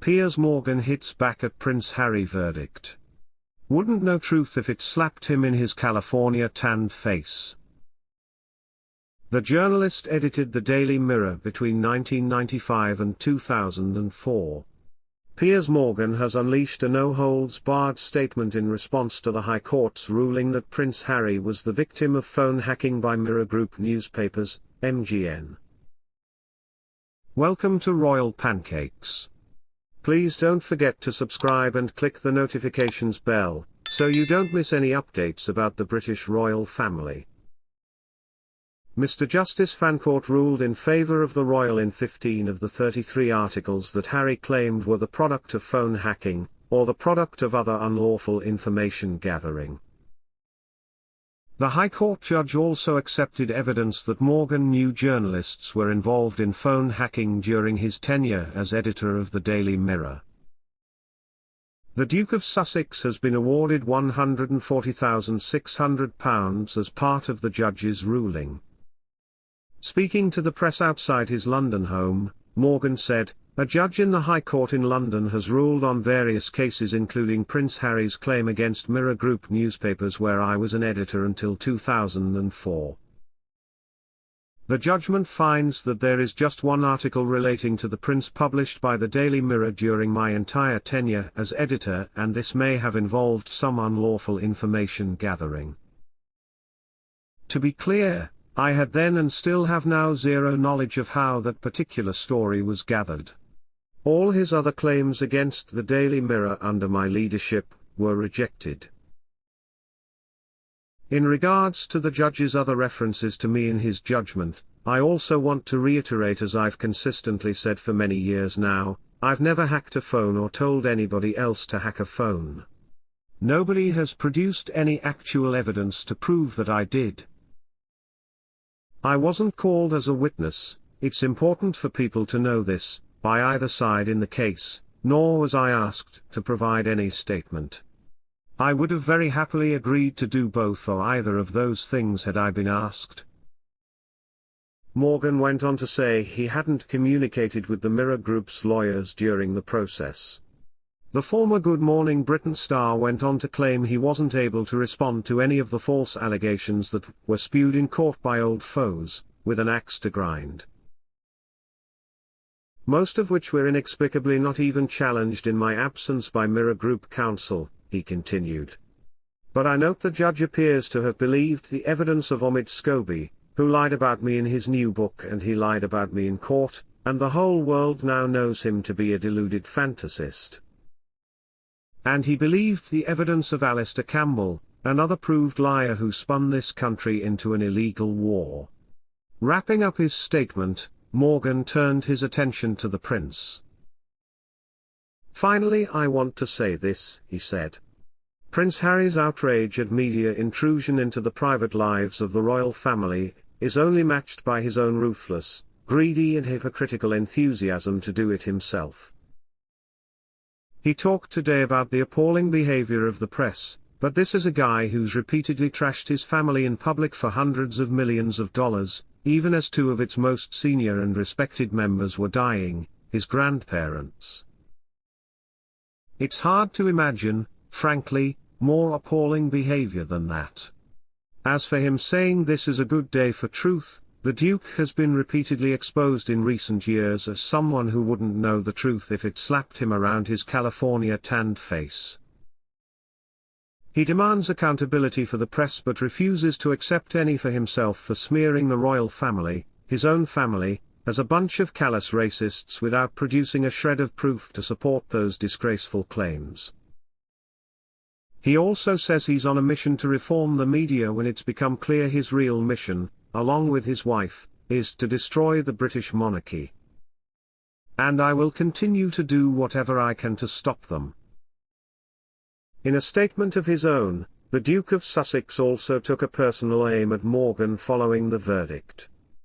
Piers Morgan hits back at Prince Harry verdict. Wouldn't know truth if it slapped him in his California tanned face. The journalist edited the Daily Mirror between 1995 and 2004. Piers Morgan has unleashed a no-holds-barred statement in response to the High Court's ruling that Prince Harry was the victim of phone hacking by Mirror Group newspapers, MGN. Welcome to Royal Pancakes. Please don't forget to subscribe and click the notifications bell, so you don't miss any updates about the British royal family. Mr. Justice Fancourt ruled in favour of the royal in 15 of the 33 articles that Harry claimed were the product of phone hacking, or the product of other unlawful information gathering. The High Court judge also accepted evidence that Morgan knew journalists were involved in phone hacking during his tenure as editor of the Daily Mirror. The Duke of Sussex has been awarded £140,600 as part of the judge's ruling. Speaking to the press outside his London home, Morgan said, "A judge in the High Court in London has ruled on various cases including Prince Harry's claim against Mirror Group newspapers where I was an editor until 2004. The judgment finds that there is just one article relating to the Prince published by the Daily Mirror during my entire tenure as editor, and this may have involved some unlawful information gathering. To be clear, I had then and still have now zero knowledge of how that particular story was gathered. All his other claims against the Daily Mirror under my leadership were rejected." In regards to the judge's other references to me in his judgment, I also want to reiterate, as I've consistently said for many years now, I've never hacked a phone or told anybody else to hack a phone. Nobody has produced any actual evidence to prove that I did. I wasn't called as a witness, it's important for people to know this, by either side in the case, nor was I asked to provide any statement. I would have very happily agreed to do both or either of those things had I been asked. Morgan went on to say he hadn't communicated with the Mirror Group's lawyers during the process. The former Good Morning Britain star went on to claim he wasn't able to respond to any of the false allegations that were spewed in court by old foes, with an axe to grind. Most of which were inexplicably not even challenged in my absence by Mirror Group counsel, he continued. But I note the judge appears to have believed the evidence of Omid Scobie, who lied about me in his new book, and he lied about me in court, and the whole world now knows him to be a deluded fantasist. And he believed the evidence of Alistair Campbell, another proved liar who spun this country into an illegal war. Wrapping up his statement, Morgan turned his attention to the Prince. "Finally, I want to say this," he said. "Prince Harry's outrage at media intrusion into the private lives of the royal family is only matched by his own ruthless, greedy and hypocritical enthusiasm to do it himself. He talked today about the appalling behavior of the press, but this is a guy who's repeatedly trashed his family in public for hundreds of millions of dollars, even as two of its most senior and respected members were dying, his grandparents. It's hard to imagine, frankly, more appalling behavior than that. As for him saying this is a good day for truth, the Duke has been repeatedly exposed in recent years as someone who wouldn't know the truth if it slapped him around his California tanned face. He demands accountability for the press but refuses to accept any for himself for smearing the royal family, his own family, as a bunch of callous racists without producing a shred of proof to support those disgraceful claims. He also says he's on a mission to reform the media when it's become clear his real mission, along with his wife, is to destroy the British monarchy. And I will continue to do whatever I can to stop them." In a statement of his own, the Duke of Sussex also took a personal aim at Morgan following the verdict.